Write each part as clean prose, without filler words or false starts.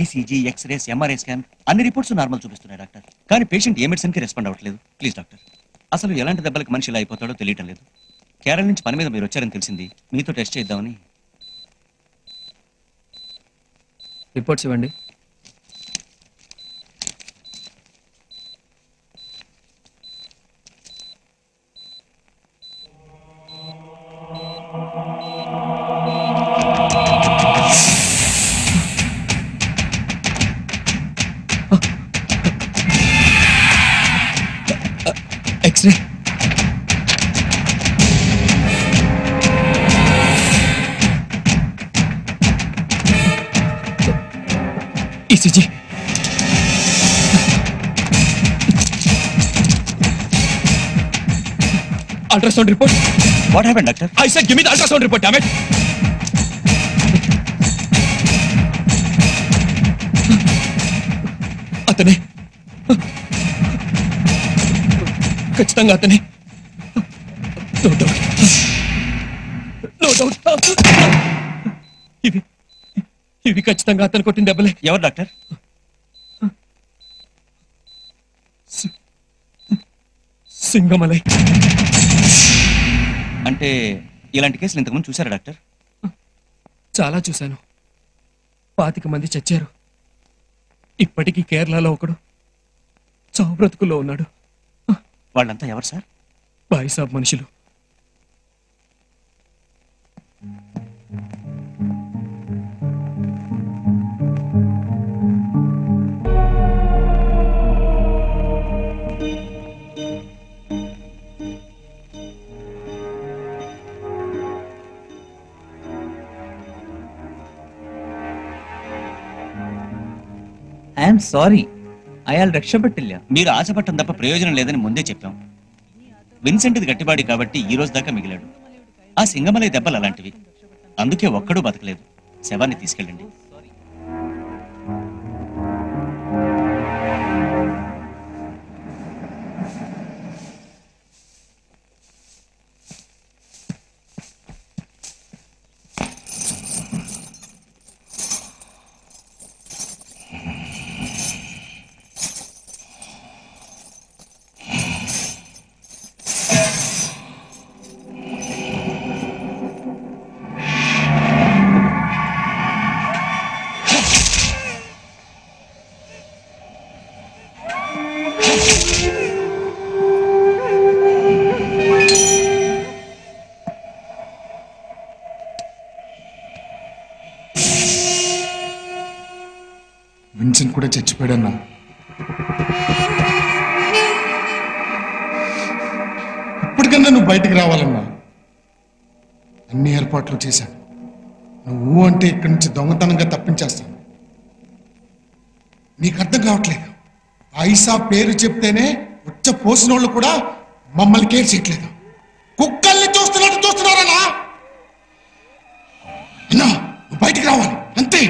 ECG, X-rays, MRI scan అన్ని reports normal చూపిస్తున్నాయి doctor. కానీ పేషెంట్ ఏ మెడిసిన్ కి రెస్పాండ్ అవ్వట్లేదు. ప్లీజ్ డాక్టర్, అసలు ఎలాంటి దెబ్బలకు మనిషి ఇలా అయిపోతాడో తెలియటం లేదు. కేరళ నుంచి పని మీద మీరు వచ్చారని తెలిసింది, మీతో టెస్ట్ చేద్దామని. రిపోర్ట్స్ ఇవ్వండి. X ray ECG ultrasound report. What happened doctor? I said give me the ultrasound report damn it. అతనే, ఖచ్చితంగా అతనే. No doubt, no doubt. ఇవి ఖచ్చితంగా అతను కొట్టిన దెబ్బలే. ఎవరు డాక్టర్? సింగమలై. అంటే ఇలాంటి కేసులు ఇంతకుముందు చూసారా డాక్టర్? చాలా చూశాను. 25 మంది చచ్చారు. ఇప్పటికీ కేరళలో ఒకడు చావు బ్రతుకుల్లో ఉన్నాడు. వాళ్ళంతా ఎవరు సార్? బాయ్ సాబ్ మనుషులు. ఐఎమ్ సారీ, అయాൾ రక్షపెట్టిല്ല. మీరు ఆశపట్టం తప్ప ప్రయోజనం లేదని ముందే చెప్పాం. విన్సెంట్ది గట్టిబాడి కాబట్టి ఈ రోజు దాకా మిగిలాడు. ఆ సింగమలై దెబ్బలు అలాంటివి, అందుకే ఒక్కడూ బతకలేదు. శవాన్ని తీసుకెళ్ళండి. విన్సెంట్ కూడా చచ్చిపోయాడన్నా. ఇప్పటికన్నా నువ్వు బయటికి రావాలన్నా. అన్ని ఏర్పాట్లు చేశాను. నువ్వు అంటే ఇక్కడి నుంచి దొంగతనంగా తప్పించేస్తాను. నీకు అర్థం కావట్లేదు. ఐసా పేరు చెప్తేనే ఉచ్చ పోసిన వాళ్ళు కూడా మమ్మల్ని కేర్ చేయట్లేదు. కుక్కల్ని చూస్తున్నారన్నా. అన్నా నువ్వు బయటికి రావాలి, అంతే.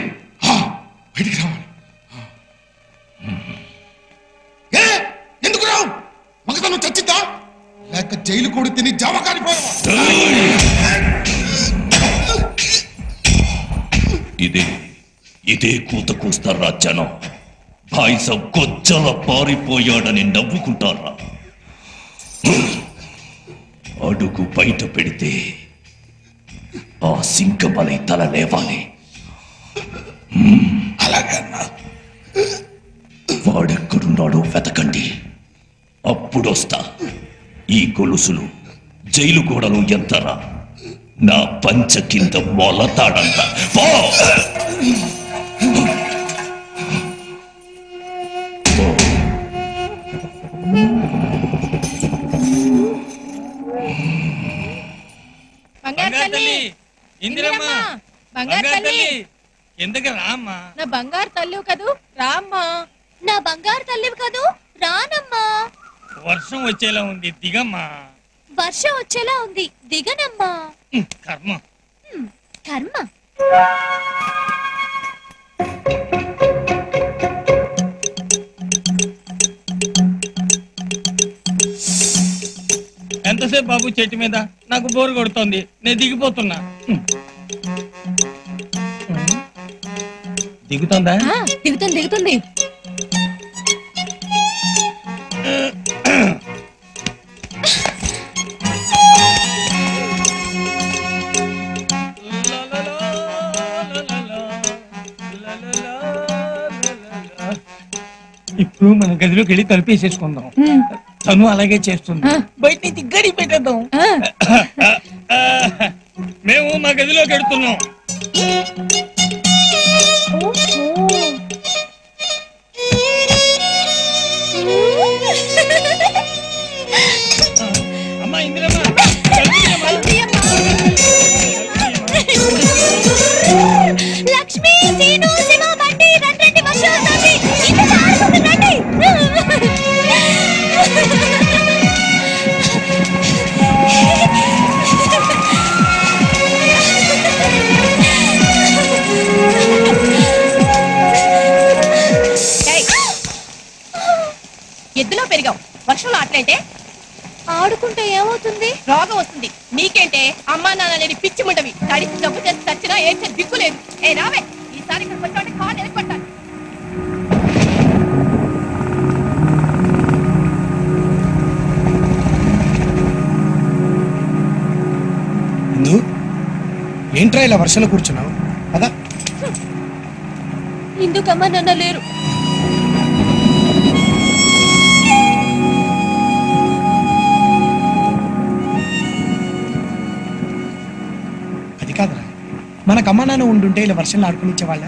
బయటికి రావాలి. ఎందుకు రావు? మగతను చచ్చిద్దా లేక జైలు కూడా తిని జామ కానిపోయావా? ఇదే కూత కూస్తారా జనం? బాయిసం కొజ్జల పారిపోయాడని నవ్వుకుంటారా? అడుగు బయట పెడితే ఆ సింగమలై తల లేవాలి. అలాగన్నా. వాడెక్కడున్నాడో వెతకండి, అప్పుడొస్తా. ఈ గొలుసులు జైలు గోడలు ఎంతరా? నా పంచ కింద మొలతాడంత. ఎందుకు రామ్మా? నా బంగారు తల్లివి కదూ, రామ్మా. నా బంగారు తల్లివి కదూ, రానమ్మా. వర్షం వచ్చేలా ఉంది, దిగమ్మా. వర్షం వచ్చేలా ఉంది, దిగనమ్మా. కర్మ కర్మ. ఎంతసేపు బాబు చెట్టు మీద? నాకు బోరు కొడుతోంది, నేను దిగిపోతున్నా. దిగుతుందా? దిగుతుంది దిగుతుంది. ఇప్పుడు మన గదిలోకి వెళ్ళి తలుపేసేసుకుందాం. తను అలాగే చేస్తుంది. బయట నుంచి గడి పెట్టేద్దాం. మేము మా గదిలోకి వెళ్తున్నాం. అమ్మా ఇందిరమ్మ, లక్ష్మి, సీను, శివ, బండి, రండి వర్షం వస్తుంది. ఇంటి జారుకుంటుందండి. ఎద్దులో పెరిగావు, వర్షంలో ఆటలంటే ఆడుకుంటే ఏమవుతుంది? రోగం వస్తుంది. నీకేంటే అమ్మా నాన్న లేని పిచ్చి ముంటవి. తడిసి జబ్బు చేసి చచ్చినా ఏం చేసి దిక్కులేదు. ఏ రావే, ఈసారి ఇక్కడ వచ్చామంటే కాలు ఎరగొట్టాలి. ఏంట్రా ఇలా వర్షంలో కూర్చున్నావు? కదా ఇందుకమ్మా నాన్న లేరు. అది కాదురా, మనకు అమ్మ నాన్న ఉండుంటే ఇలా వర్షంలో ఆడుకునిచ్చేవాళ్ళ?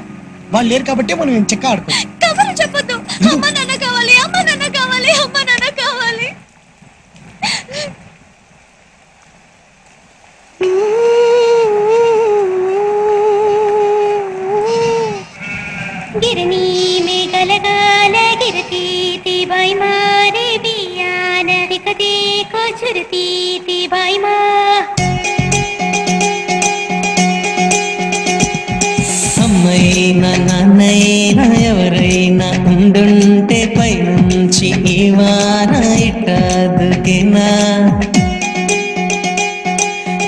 వాళ్ళు లేరు కాబట్టి మనం చెక్క ఆడుకోవచ్చు. కబుర్లు చెప్పొద్దు. అమ్మ నాన్న కావాలి, అమ్మ నాన్న కావాలి, అమ్మ నాన్న కావాలి. गिरनी में गलगाल गिरती थी भाई मारे बियान दिखते को छुरती थी भाई माँ అమ్మైనా నాన్నైనా ఎవరైనా ఉండుంటే పైనుంచి ఈ వాన ఇట్టదుకేనా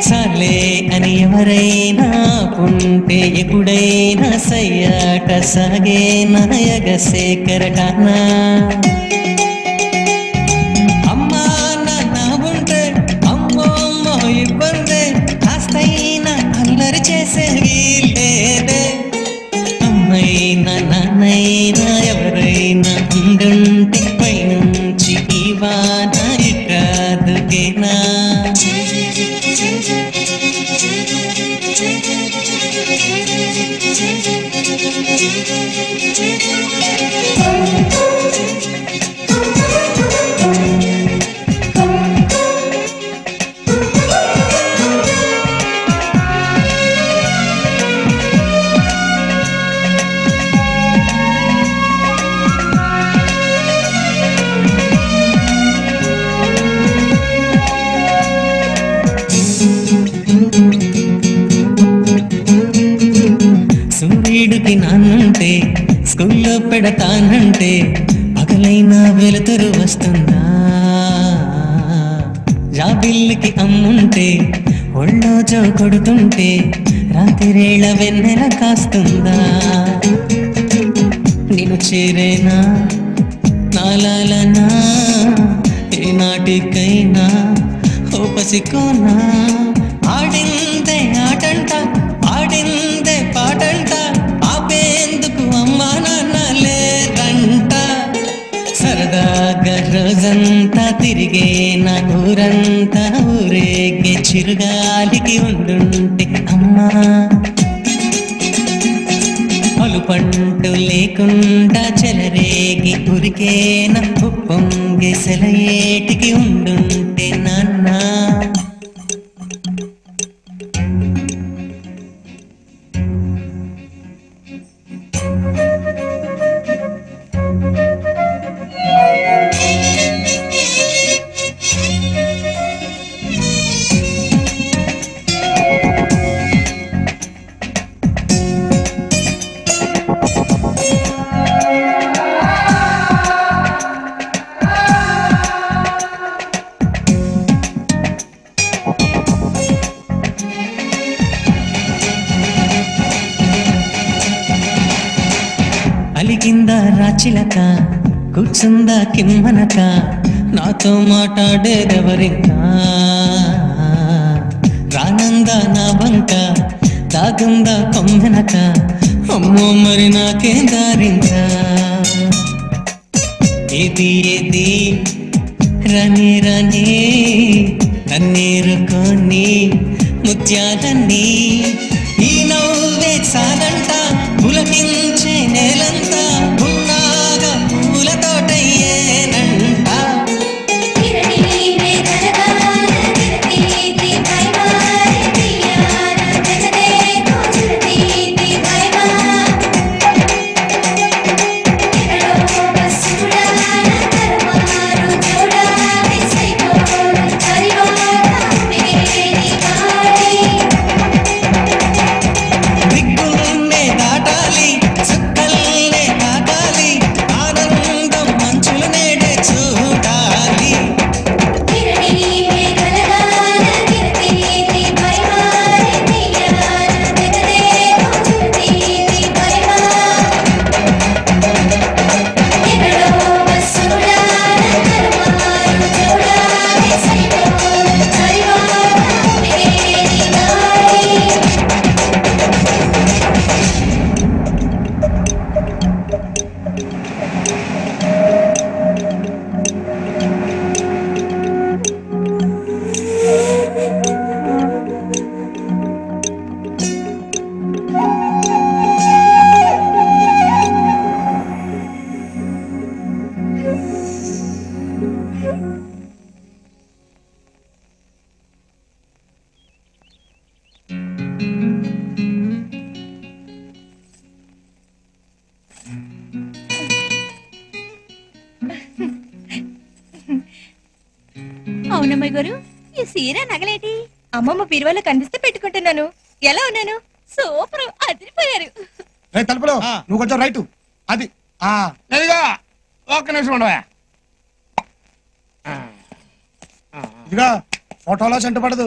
చాలే అని ఎవరైనా పుంటే ఎప్పుడైనా సయ్యాట సాగేనా ఎగసే కెరటానా అమ్మా నాన్న ఉంటే అమ్మమ్మ ఇబ్బందే కాస్తైనా అల్లరి చేసే వీల్లేదే అమ్మైనా నాన్నైనా ఎవరైనా ఉండుంటే పైనుంచి ఈ వాన ఇట్టదుకేనా సూర్యుడికి నాన్నంటే స్కూల్లో పెడతానంటే పగలైనా వెలుతురు వస్తుందా జాబిల్లికి అమ్ముంటే ఒళ్ళో జో కొడుతుంటే రాత్రిరేళ వెన్నెల కాస్తుందా నేను చేరేనా నాలాలనా ఏనాటికైనా ఓ పసికోనా ఆడిందే ఆటంట ఆడిందే పాటంట ఆపేందుకు అమ్మా నాన్న లేరంట సరదాగా రోజంతా తిరిగేనా ఊరంతా ఊరేగే చిరుగాలికి ఉండుంటే అమ్మా అలుపంటు లేకుండా చెలరేగి ఉరికేనా ఉప్పొంగే సెలయేటికి ఉండుంటే నాన్న చిలక కూర్చుందా కిమ్మనక నాతో మాట్లాడేదెవరింకా రానందా నా బంక దాగుందా కొమ్మెనక అమ్మో మరి నాకేం దారింకా ఏది ఏది రని రని నన్నేరుకొని ముత్యాలన్నీ ఈ నవ్వే సాగంట పులకించే నేలంతా ఉన్నాగా పూలతోటయ్యేనంట అవునమ్మాయి గారు, ఈ సీర నగలేటి అమ్మమ్మ బీరువాలో కనిపిస్తే పెట్టుకుంటున్నాను. ఎలా ఉన్నాను? సూపర్, అదిరిపోయారు. తలుపులో నువ్వు కొంచెం రైట్. అది ఇదిగో ఒక్క నిమిషం ఉండవా. ఇదిగా ఫోటోలో చెంట పడదు.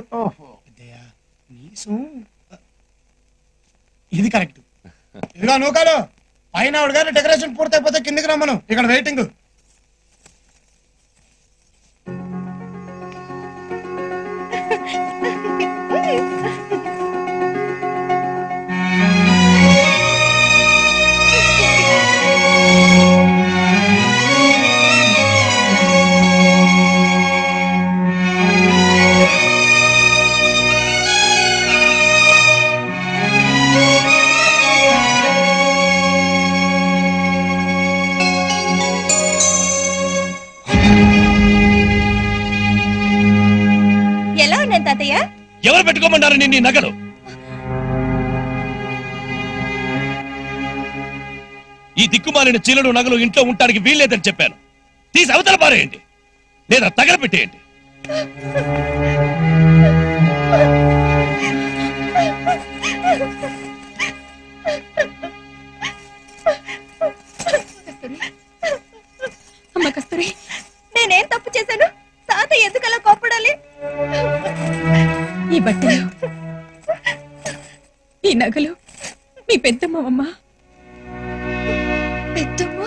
ఇది కరెక్ట్. ఇదిగా నూకాలు పైన ఆవిడ గారు డెకరేషన్ పూర్తయిపోతే కిందికి రమ్మను, ఇక్కడ వెయిటింగ్. ఎలా ఉన్నాను తాతయ్య? ఎవరు పెట్టుకోమన్నారు నిన్ను ఈ నగలు? ఈ దిక్కుమాలిన చీలలు నగలు ఇంట్లో ఉండడానికి వీల్లేదని చెప్పాను. తీసి అవతల పారేయండి, లేదా తగలపెట్టేయండి. అమ్మ కస్తూరి, నేనేం తప్పు చేశాను? తాతయ్య ఎందుకలా కోపడాలి? ఈ బట్టలు, ఈ నగలు మీ పెద్దమ్మ. పెద్దమ్మ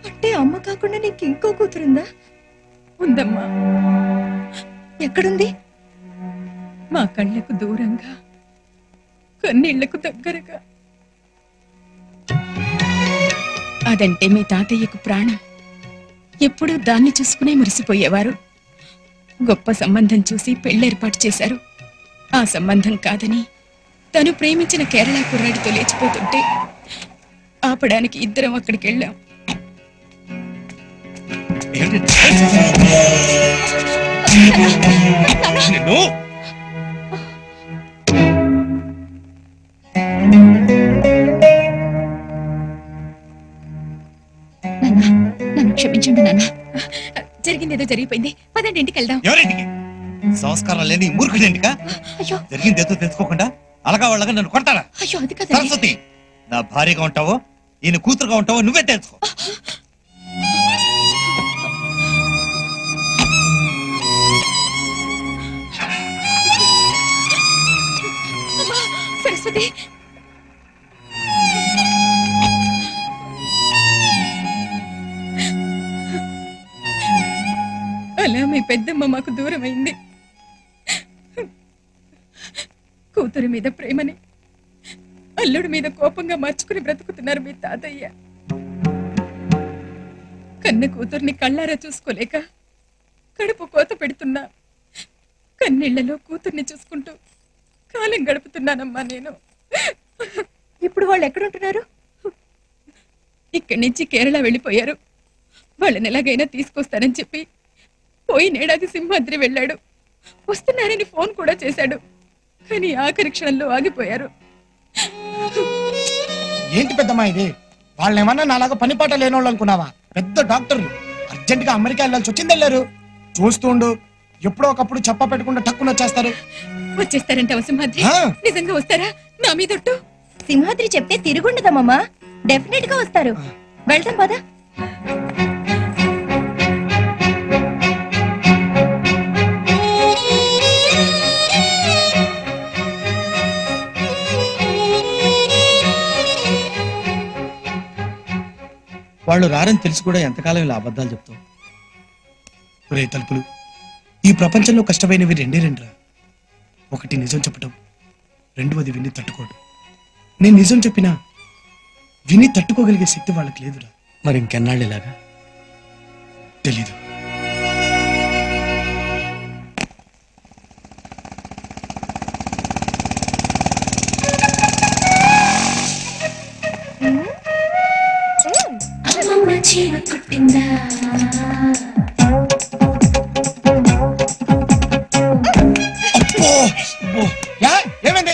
అంటే అమ్మ కాకుండా నీకు ఇంకో కూతురుందా? ఉందమ్మా. ఎక్కడుంది? మా కళ్ళకు దూరంగా, కన్నీళ్లకు దగ్గరగా. అదంటే మీ తాతయ్యకు ప్రాణం. ఎప్పుడూ దాన్ని చూసుకునే మురిసిపోయేవారు. గొప్ప సంబంధం చూసి పెళ్లేర్పాటు చేశారు. ఆ సంబంధం కాదని తను ప్రేమించిన కేరళ కుర్రాడితో లేచిపోతుంటే ఆపడానికి ఇద్దరం అక్కడికి వెళ్ళాం. నన్ను క్షమించండి నాన్న. జరిగిందేదో జరిగిపోయింది. పదండి ఇంటికి వెళ్దాం. ఎవరింటికి? సంస్కారం లేని మూర్ఖుడింటికా? అయ్యో, జరిగిందేదో తెలుసుకోకుండా అలగా వాళ్ళగా నన్ను కొడతారా? అయ్యో అది కదా. సరస్వతి, నా భార్యగా ఉంటావో ఈయన కూతురుగా ఉంటావో నువ్వే తెలుసుకో. సరస్వతి, అలా మీ పెద్దమ్మ మాకు దూరమైంది. కూతురి మీద ప్రేమని అల్లుడి మీద కోపంగా మార్చుకుని బ్రతుకుతున్నారు మీ తాతయ్య. కన్న కూతుర్ని కళ్ళారా చూసుకోలేక కడుపు కోత పెడుతున్నా కన్నీళ్లలో కూతుర్ని చూసుకుంటూ కాలం గడుపుతున్నానమ్మా నేను. ఇప్పుడు వాళ్ళు ఎక్కడుంటున్నారు? ఇక్కడి నుంచి కేరళ వెళ్ళిపోయారు. వాళ్ళని ఎలాగైనా తీసుకొస్తానని చెప్పి పోయినేడాది సింహాద్రి వెళ్ళాడు. వస్తున్నారని ఫోన్ కూడా చేశాడు. కానీ ఆఖరి క్షణంలో ఆగిపోయారు. ఏంటి పెద్దమ్మా ఇది? వాళ్ళని ఏమన్నా నాలాగా పనిపాట లేనోళ్ళు అనుకున్నావా? పెద్ద డాక్టర్లు అర్జెంట్ గా అమెరికా వెళ్ళాల్సి వచ్చింది, వెళ్ళారు. చూస్తుండు, ఎప్పుడో ఒకప్పుడు చెప్ప పెట్టకుండా టక్కున వచ్చేస్తారు. వచ్చేస్తారంటావా సింహాద్రి? నిజంగా వస్తారా? నా మీదొట్టు. సింహాద్రి చెప్తే తిరుగుండదమ్మా, డెఫినెట్ గా వస్తారు. వెళ్తాం పదా. వాళ్ళు రారని తెలిసి కూడా ఎంతకాలం ఇలా అబద్ధాలు చెప్తావు? ఒరే తలుపులు, ఈ ప్రపంచంలో కష్టమైనవి రెండే రెండురా. ఒకటి నిజం చెప్పటం, రెండవది విని తట్టుకోవడం. నేను నిజం చెప్పినా విని తట్టుకోగలిగే శక్తి వాళ్ళకి లేదురా. మరి ఇంకెన్నాళ్ళు ఇలాగా తెలీదు. ఏమైంది?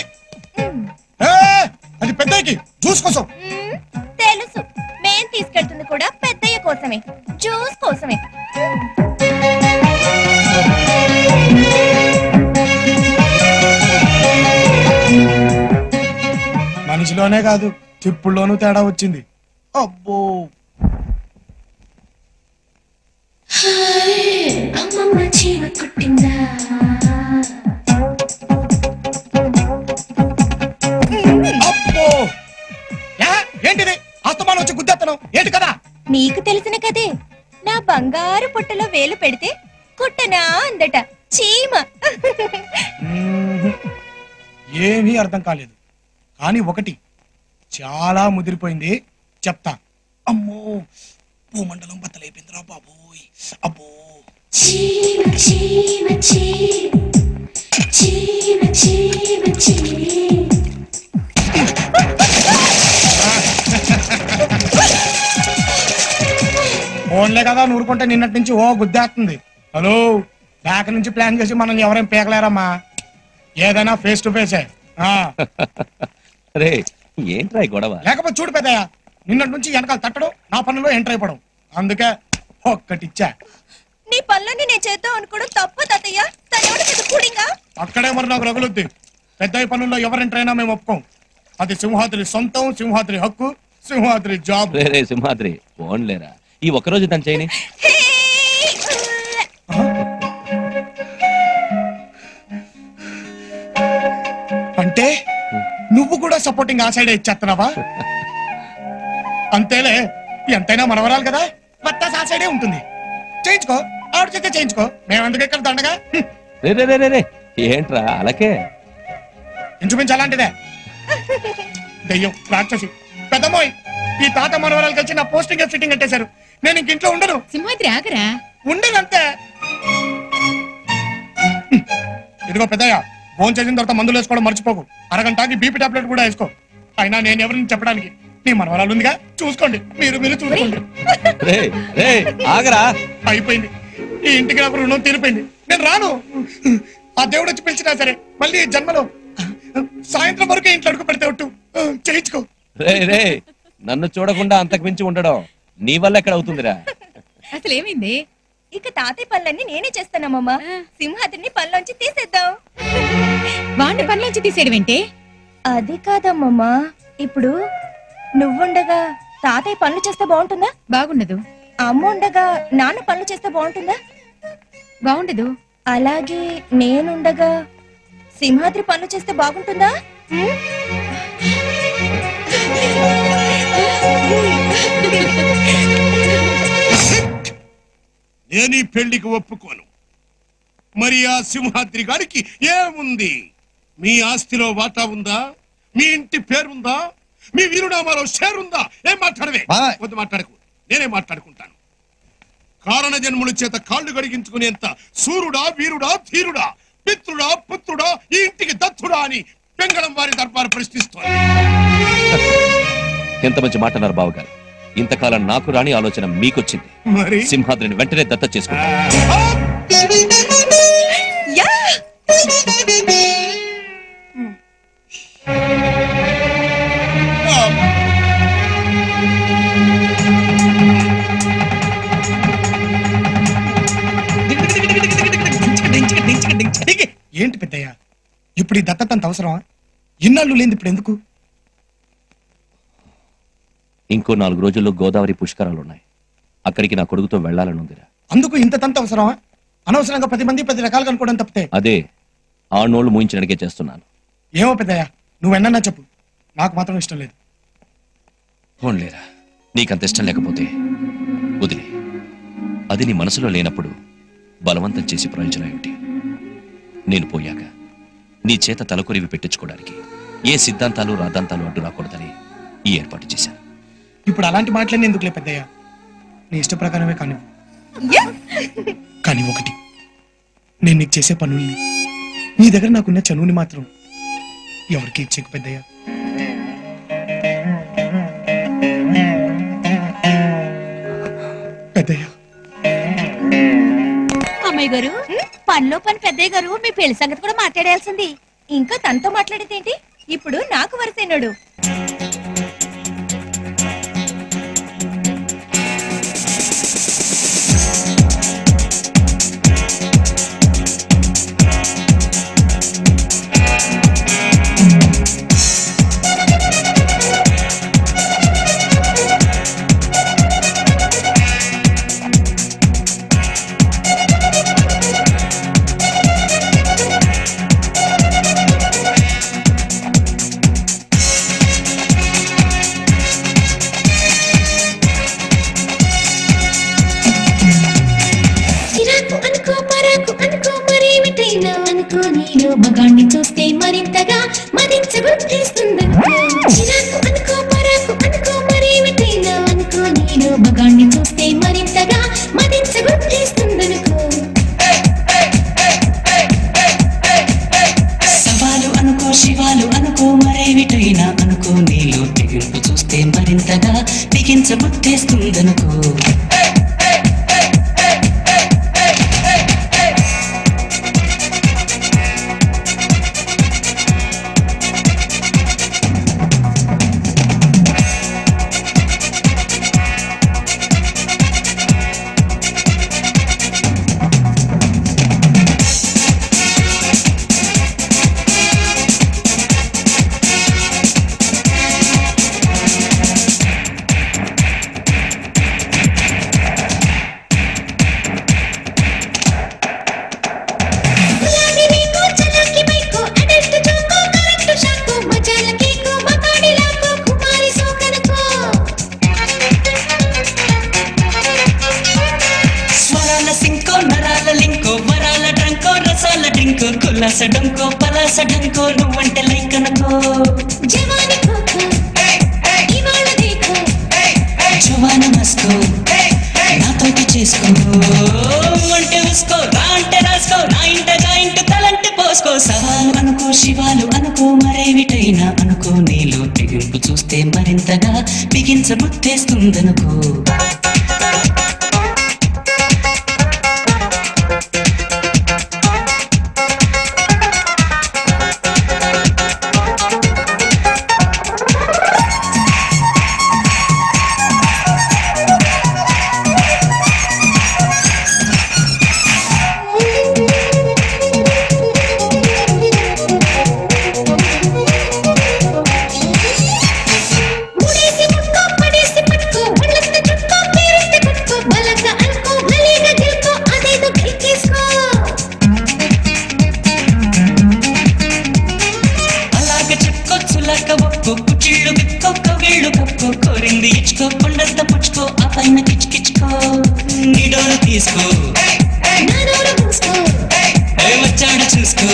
అది పెద్దకి జ్యూస్ కోసం. తెలుసు, మేం తీసుకెళ్తుంది కూడా పెద్దయ్య కోసమే, జ్యూస్ కోసమే. మనిషిలోనే కాదు, తిప్పుల్లోనూ తేడా వచ్చింది. అబ్బో, అమ్మమ్మ చీమ కుట్టిందా? అబ్బో, ఏంటిది? అస్తమానం వచ్చి గుద్దేత్తనం ఏంటి కదా? నీకు తెలిసిన కదే, నా బంగారు పుట్టలో వేలు పెడితే కుట్టనా అందట చీమ. ఏమీ అర్థం కాలేదు. కానీ ఒకటి చాలా ముదిరిపోయింది, చెప్తా. అమ్మో, భూమండలం బద్దలైపోయిందిరా బాబోయ్. అబ్బో, చీమ చీమ చీమ చీమ చీమ చీమ. ఫోన్లే కదా నూరుకుంటే నిన్నటి నుంచి ఓ గుద్దేస్తుంది. హలో, బ్యాక్ నుంచి ప్లాన్ చేసి మనం ఎవరేం పీకలేరమ్మా. ఏదైనా ఫేస్ టు ఫేసే. ఏంట్రా గొడవ? లేకపోతే చూడు పెద్దయ్య, నిన్నటి నుంచి వెనకాల తట్టడం, నా పనుల్లో ఎంటర్ అయిపోవడం. అందుకే ఒక్కటిచ్చా. నీ పనులన్నీ నేను చేద్దాం అనుకోవడం తప్పు తాతయ్య. తనెవడు పెద్ద కూడింగా? అక్కడే మరి నాకు రగులుద్ది. పెద్దయ్య పనుల్లో ఎవరు ఎంటర్ అయినా మేము ఒప్పుకోం. అది సింహాద్రి సొంతం, సింహాద్రి హక్కు, సింహాద్రి జాబ్. సింహాద్రి ఫోన్లేరా, ఈ ఒక్కరోజు తను చేయని. అంటే నువ్వు కూడా సపోర్టింగ్ ఆ సైడ్ ఇచ్చేస్తున్నావా? అంతేలే, ఎంతైనా మనవరాలు కదా, బత్తాస్ ఆ సైడే ఉంటుంది. చేయించుకో, ఆవిడ చేస్తే చేయించుకో. మేమెందుకు ఇక్కడ దండగా? ఏంట్రా అలాగే? ఇంచుమించు అలాంటిదే. దెయ్యం, రాక్షసి, పెద్దమ్మోయ్, ఈ తాత మనవరాలు కలిసి నా పోస్టింగ్ ఫిట్టింగ్ కట్టేశారు. నేను ఇంక ఇంట్లో ఉండను. సింహాద్రి ఆగరా. ఉండనంతే. ఇదిగో పెద్దయ్య, ఫోన్ చేసిన తర్వాత మందులు వేసుకోవడం మర్చిపోకు. అరగంటకి బీపీ టాబ్లెట్ కూడా వేసుకో. అయినా నేను ఎవరిని చెప్పడానికి, నీ మనవరాలు ఉందిగా, చూసుకోండి. మీరు చూసుకోండి. ఆగరా, అయిపోయింది. ఈ ఇంటికి నాకు రుణం తీరిపోయింది. నేను రాను. ఆ దేవుడు వచ్చి పిలిచినా సరే మళ్ళీ ఈ జన్మలో సాయంత్రం వరకే ఇంట్లో అడుగు పెడితే ఒట్టు చేయించుకో. నన్ను చూడకుండా అంతకు మించి ఉండడం నీ వల్ల ఎక్కడ అవుతుందిరా? అసలు ఏమైంది? ఇక తాతయ్య పనులన్నీ నేనే చేస్తానమ్మా. సింహాద్రిని పనిలోంచి తీసేద్దాం. వాడిని పనిలోంచి తీసేయడం ఏంటి? అది కాదమ్మమ్మా, ఇప్పుడు నువ్వుండగా తాతయ్య పనులు చేస్తే బాగుంటుందా? బాగుండదు. అమ్మ ఉండగా నాన్న పనులు చేస్తే బాగుంటుందా? బాగుండదు. అలాగే నేనుండగా సింహాద్రి పనులు చేస్తే బాగుంటుందా? నీ పెళ్లికి ఒప్పుకోను. మరి ఆ సింహాద్రి గారికి ఏముంది? మీ ఆస్తిలో వాటా ఉందా? మీ ఇంటి పేరుందా? మీ వీరునామాలో షేరుందా? ఏం మాట్లాడవే? వద్దు, మాట్లాడకు. నేనే మాట్లాడుకుంటాను. కారణ జన్ముల చేత కాళ్ళు గడిగించుకునేంత సూర్యుడా, వీరుడా, ధీరుడా, పిత్రుడా, పుత్రుడా, ఈ ఇంటికి దత్తుడా అని పెంగళం వారి దర్బారు ప్రశ్నిస్తోంది. ఎంత మంచి మాట అన్నారు బావగారు. ఇంతకాలం నాకు రాని ఆలోచన మీకొచ్చింది. మరి సింహాద్రిని వెంటనే దత్త చేసుకుంటాను. ఏంటి పెద్దయ్య, ఇప్పుడు ఈ దత్తత అంత అవసరమా? ఇన్నాళ్ళు లేని ఇప్పుడు ఎందుకు? ఇంకో 4 రోజుల్లో గోదావరి పుష్కరాలున్నాయి. అక్కడికి నా కొడుకుతో వెళ్లాలని ఉందిరా. అందుకు ఇంత తంత అవసరమా? అనవసరంగా 10 మంది 10 రకాలుగా అనుకోవడం తప్పితే. అదే ఆ నోళ్లు మూయించడానికే చేస్తున్నాను. ఏమో పెద్దయ్య, నువ్వెన్నా చెప్పు, నాకు మాత్రం ఇష్టం లేదు. పోన్లేరా, నీకంత ఇష్టం లేకపోతే వదిలే. అది నీ మనసులో లేనప్పుడు బలవంతం చేసి ప్రయోజనం ఏమిటి? నేను పోయాక నీ చేత తలకొరివి పెట్టించుకోవడానికి ఏ సిద్ధాంతాలు రాద్ధాంతాలు అడ్డు రాకూడదని ఈ ఏర్పాటు చేశాను. ఇప్పుడు అలాంటి మాటలన్నీ ఎందుకులే పెద్దయ్య, నీ ఇష్ట ప్రకారమే కానివ్వు. కానీ ఒకటి, నేను నీకు చేసే పనుల్ని, నీ దగ్గర నాకున్న చనువుని మాత్రం ఎవరికి ఇచ్చేకు పెద్దయ్య. పెద్దయ్య, అమ్మాయి గారు, పనిలో పని పెద్దయ్య గారు మీ పెళ్లి సంగతి కూడా మాట్లాడాల్సింది. ఇంకా తనతో మాట్లాడేదేంటి? ఇప్పుడు నాకు వరసైనాడు. మగాన్ని చూస్తే మరింతగా మదించబుద్ధిస్తుందనుకో. చిరాకు అనుకో, పరాకు అనుకో, మరేమిటైనా అనుకో. నేను మగాన్ని చూస్తే మరింతగా మదించబుద్ధిస్తుందనుకో. సవాలు అనుకో, శివాలు అనుకో, మరేమిటైనా అనుకో. నీలో తెగింపు చూస్తే మరింతగా బిగించబుద్ధేస్తుందనుకో. కులాసడంకో పలాసడంకో నువ్వంటే లైకనకో. జవాని కోకో ఇవాళ దేకో, జవాన మస్కో నాతోటి చేసుకో. అంటే ఉసుకో, రా అంటే రాసుకో, నా ఇంటగా ఇంట తలంటే పోసుకో. సవాలు అనుకో, శివాలు అనుకో, మరేమిటైనా అనుకో. నీలో తెగింపు చూస్తే మరింతగా బిగించబుద్ధేస్తుందనుకో. ముడేసి ముట్టుకో, పడేసి పట్టుకో, కౌగిళ్ళు కప్పుకో కోరింది ఇచ్చుకో కొండంత పుచ్చుకో ఆ పైన కిచ్చుకో నీ డోరు తీసుకో వచ్చాడు చూసుకో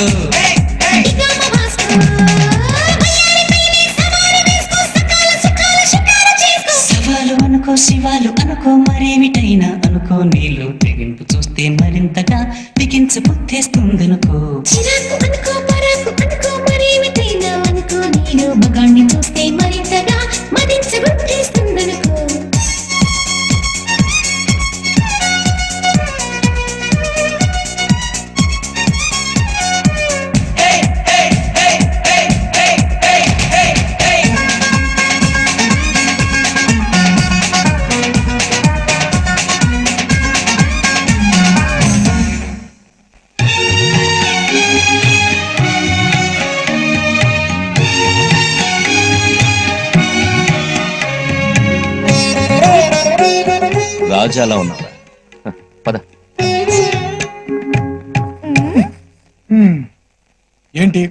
సవాలు అనుకో శివాలు అనుకో మరేమిటైనా అనుకో నీళ్ళు తెగింపు చూస్తే మరింతగా బిగించు పుట్టేస్తుందనుకో చిరాకు అనుకో పరాకు అనుకో మరేమిటైనా అనుకో నీళ్ళు మగాణ్ణి చూస్తే మరింతగా మరించ పుట్టేస్తుందనుకో రాజా అలా ఉన్నారా? పద. ఏంటి?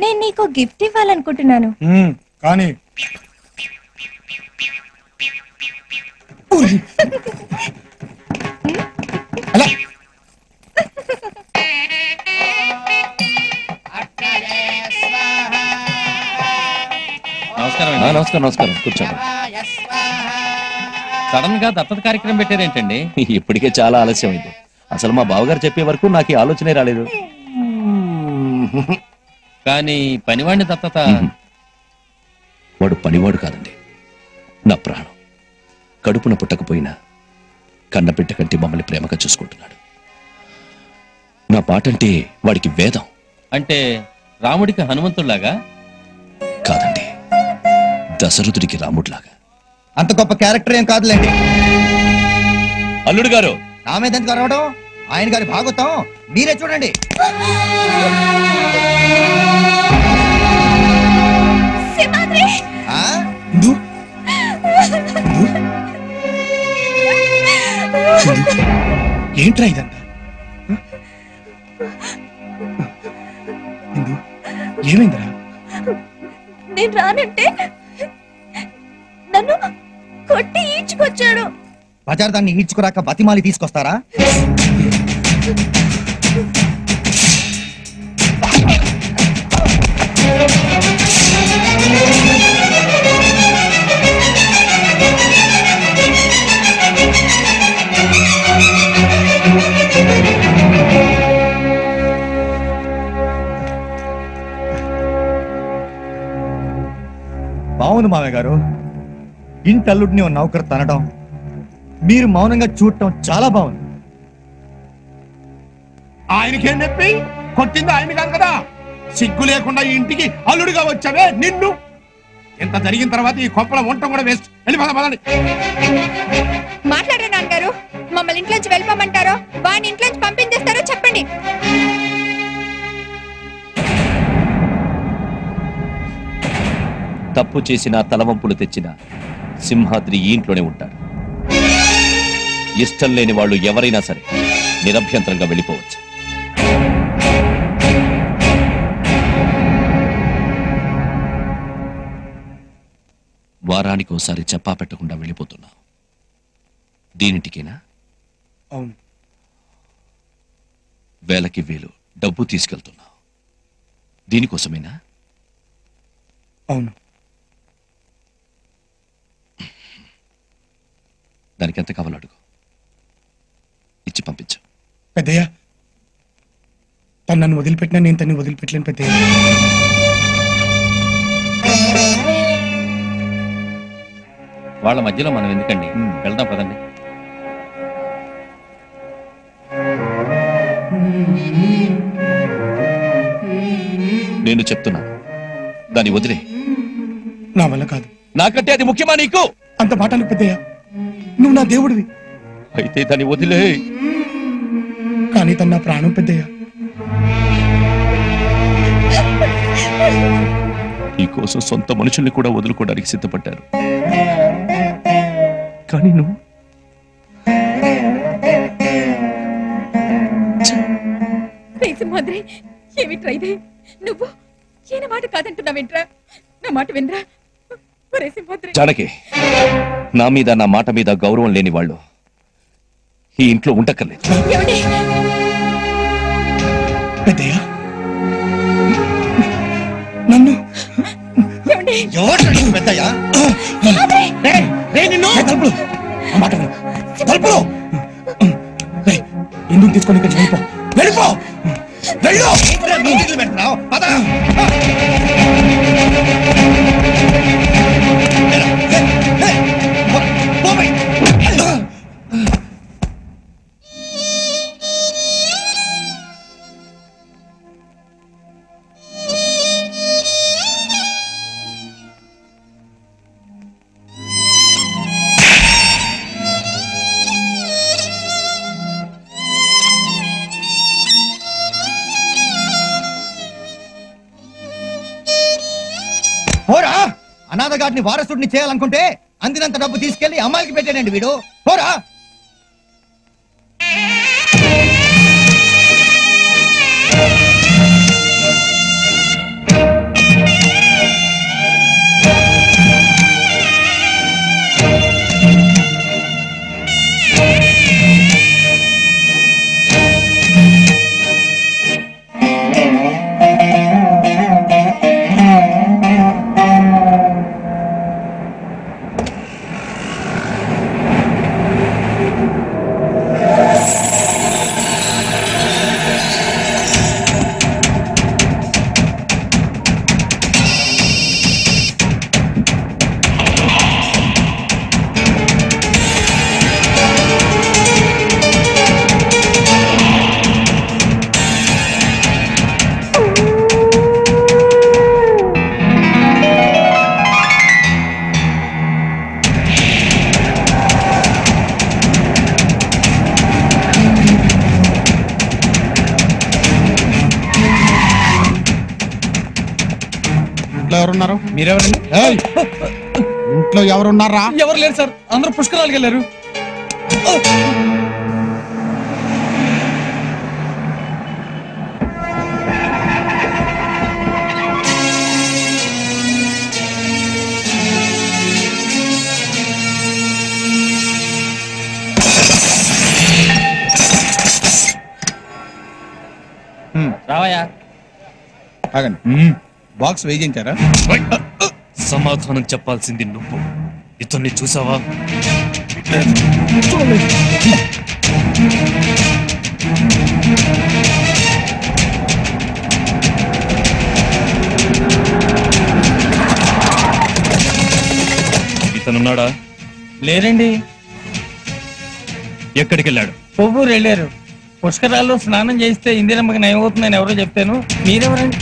నేను నీకు గిఫ్ట్ ఇవ్వాలనుకుంటున్నాను. కానీ అలా నమస్కారం నమస్కారం కూర్చోండి. సడన్ గా దత్తత కార్యక్రమం పెట్టారేంటండి? ఇప్పటికే చాలా ఆలస్యం అయింది. అసలు మా బావగారు చెప్పే వరకు నాకు ఈ ఆలోచనే రాలేదు. కానీ పనివాడిని దత్తత వాడు పనివాడు కాదండి, నా ప్రాణం. కడుపున పుట్టకపోయినా కన్నబిడ్డ కంటే మమ్మల్ని ప్రేమగా చూసుకుంటున్నాడు. నా పాటంటే వాడికి వేదం. అంటే రాముడికి హనుమంతుడిలాగా? కాదండి, దశరథుడికి రాముడిలాగా. అంత గొప్ప క్యారెక్టర్ ఏం కాదులేండి. అల్లుడు గారు నా మీద ఎందుకు అరవడం? ఆయన గారి భాగవతం మీరే చూడండి. ఏంట్రా ఇదంతా? ఏమైందిరా? నేను రానంటే నన్ను కొట్టి ఈడ్చుకొచ్చాడు. బజార్ దాన్ని ఈడ్చుకురాక బతిమాలి తీసుకొస్తారా? బావుంది మామయ్య గారు, ఇంటల్లుడిని ఓ నౌకరు తనడం, మీరు మౌనంగా చూడటం చాలా బాగుంది. ఆయనకేం చెప్పి కొట్టింది ఆయన కాదు కదా. సిగ్గు లేకుండా ఈ ఇంటికి అల్లుడిగా వచ్చావే నిన్ను. ఇంత జరిగిన తర్వాత ఈ కొప్పల వంట కూడా వేస్ట్. వెళ్ళిపోదాం. మాట్లాడరా నాన్నగారు? మమ్మల్ని ఇంట్లోంచి వెళ్ళిపోమంటారో వాడిని ఇంట్లోంచి పంపించేస్తారో చెప్పండి. తప్పు చేసిన తలవంపులు తెచ్చిన సింహాద్రి ఈ ఇంట్లోనే ఉంటాడు. ఇష్టం లేని వాళ్ళు ఎవరైనా సరే నిరభ్యంతరంగా వెళ్ళిపోవచ్చు. వారానికి ఒకసారి చెప్పా పెట్టకుండా వెళ్ళిపోతున్నా. దీనింటికేనా? అవును. వేలకి వేలు డబ్బు తీసుకెళ్తున్నా. దీనికోసమేనా? అవును. దానికి ఎంత కావాలో అడుగు, ఇచ్చి పంపించు. పెద్దయ్య, తను నన్ను వదిలిపెట్టినా నేను తన్ని వదిలిపెట్టలేను పెద్దయ్య. వాళ్ళ మధ్యలో మనం ఎందుకండి, వెళ్దాం పదండి. నేను చెప్తున్నా, దాన్ని వదిలే. నా వల్ల కాదు. నాకంటే అది ముఖ్యమా నీకు? అంత మాటలు పెద్దయ్య, నువ్వు నా దేవుడివి. అయితే దాన్ని వదిలే. కానీ తన నా ప్రాణం పెద్దయ్య. నీకోసం సొంత మనుషుల్ని కూడా వదులుకోవడానికి సిద్ధపడ్డారు. కానీ నువ్వు సింహాద్రి, ఏమిట్రా ఇది? నువ్వు ఈయన మాట కాదంటున్నావేంట్రా? నా మాట వినరా? జానకి, నా మీద నా మాట మీద గౌరవం లేని వాళ్ళు ఈ ఇంట్లో ఉండక్కర్లేదు. పెద్దయ్య నన్ను పెద్దయ్యా ఎందుకు తీసుకొని ఇక్కడ వెళ్ళిపో వెళ్ళిపో వెళ్ళు పోరా. అనాథగాడిని వారసుడిని చేయాలనుకుంటే అందినంత డబ్బు తీసుకెళ్లి అమ్మాయికి పెట్టాడండి వీడు. పోరా. ఎవరున్నారు? మీరెవరండి? ఇంట్లో ఎవరున్నారా? ఎవరు లేరు సార్, అందరూ పుష్కరాలకు వెళ్ళారు. రావయ్యా. బాక్స్ వేయించారా? సమాధానం చెప్పాల్సింది నువ్వు. ఇతన్ని చూసావా? ఇతనున్నాడా? లేరండి. ఎక్కడికి వెళ్ళాడు? కొవ్వూరు వెళ్ళారు. పుష్కరాల్లో స్నానం చేస్తే ఇందిరమ్మకి నయం అవుతుందని ఎవరో చెప్తాను. మీరెవరండి?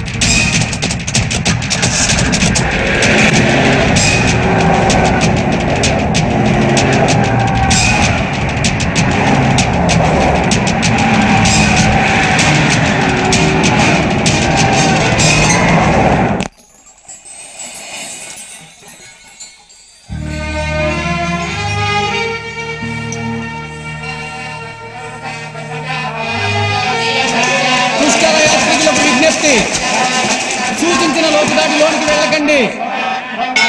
సూచించిన లోతుదాటి లోనికి వెళ్ళకండి.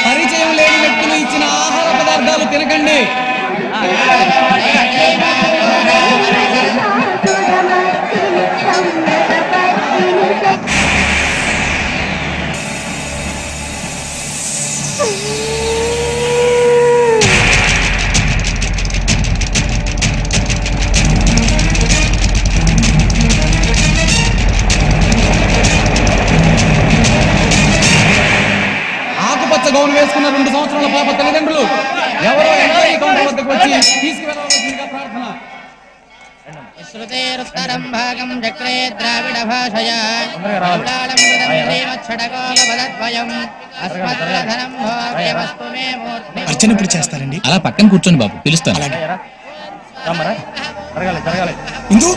పరిచయం లేని వ్యక్తులు ఇచ్చిన ఆహార పదార్థాలు తినకండి. గౌన్ వేసుకున్న 2 సంవత్సరాల పాప తల్లిదండ్రులు ఎవరో ఎంక్వైరీ కౌంటర్ వద్దకు వచ్చి తీసుకువెళ్ళవలసిందిగా ప్రార్థన. శ్రుతేరుత్తరం భాగం చక్రే ద్రావిడ భాషయా అర్చన ఇప్పుడు చేస్తారండి. అలా పక్కన కూర్చోండి బాబు, పిలుస్తాను. ఇందు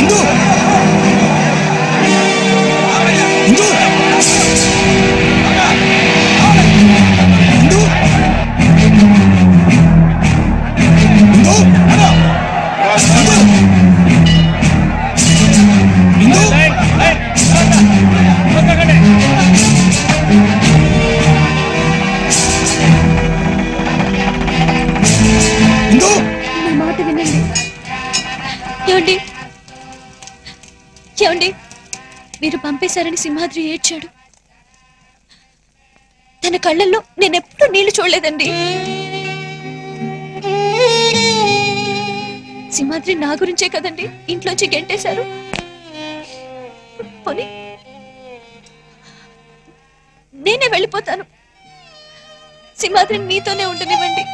ఇందు ఇందు ఇందు ఇందు మాట వినండి. ఏమండి ఏమండి, మీరు పంపేశారని సింహాద్రి ఏడ్చాడు. తన కళ్ళల్లో నేనెప్పుడు నీళ్లు చూడలేదండి. సింహాద్రి నా గురించే కదండి ఇంట్లోంచి గెంటేశారు. పోనీ నేనే వెళ్ళిపోతాను. సింహాద్రిని మీతోనే ఉండనివ్వండి.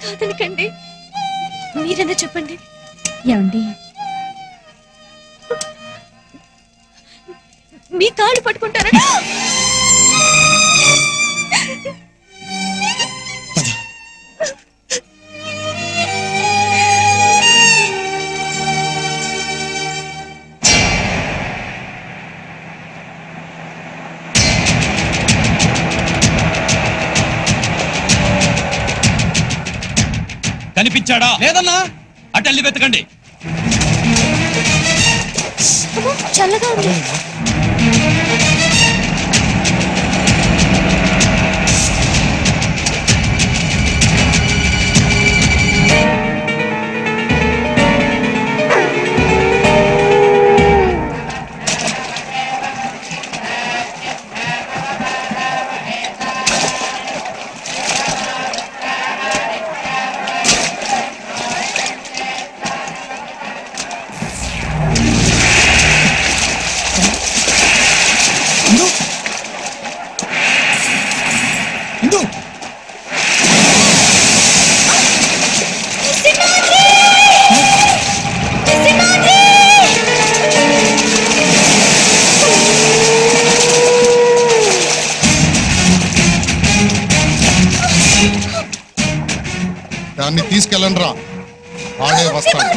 కాదనకండి, మీరైనా చెప్పండి. ఏమండి, మీ కాళ్ళు పట్టుకుంటారా? కనిపించాడా? లేదన్నా. అటెళ్ళి వెతకండి. చల్లగా ఉంది. దాన్ని తీసుకెళ్ళండి రా, వాడే వస్తాడు.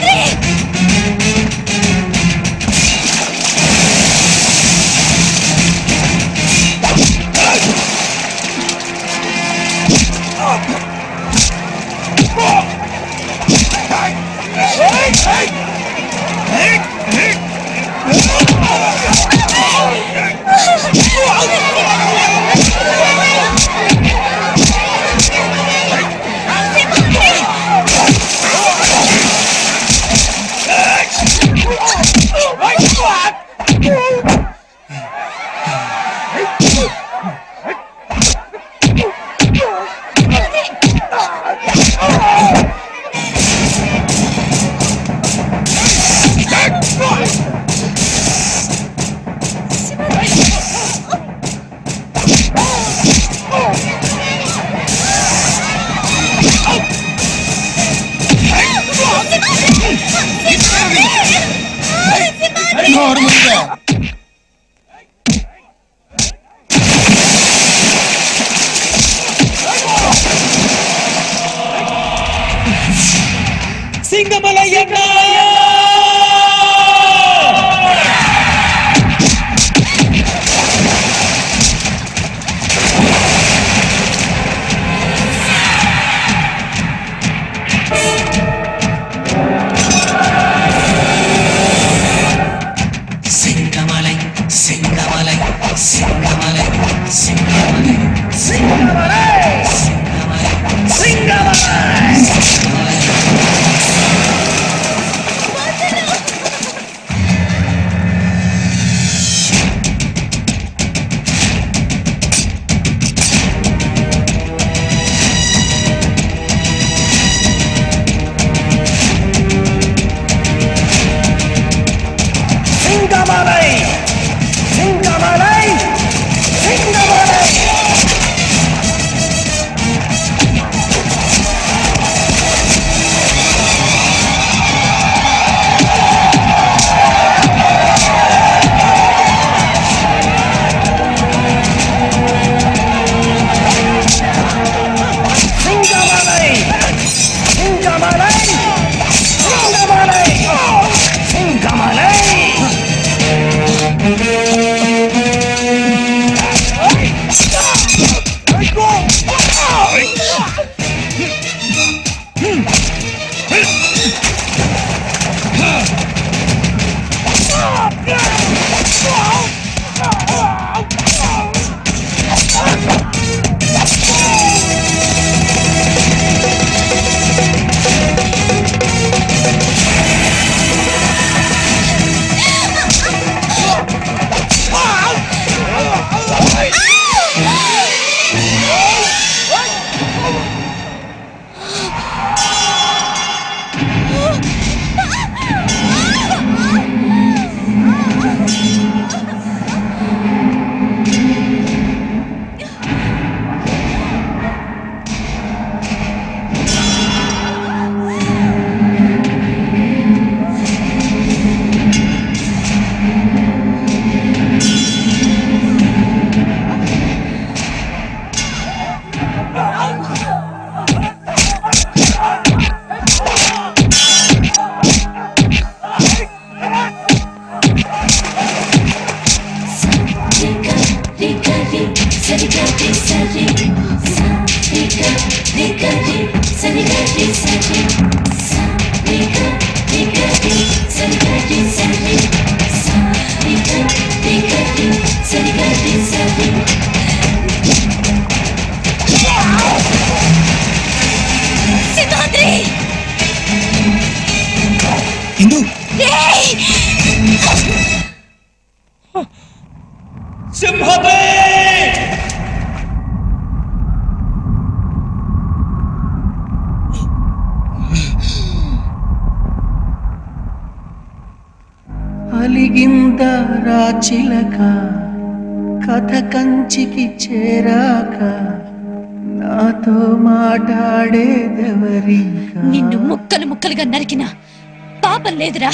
ఇందు సింహమే అలిగింద రాచిలక కథ కంచికి చేరాక నాతో మాట్లాడేదెవరి నిన్ను ముక్కలు ముక్కలుగా నరికినా పాపం లేదురా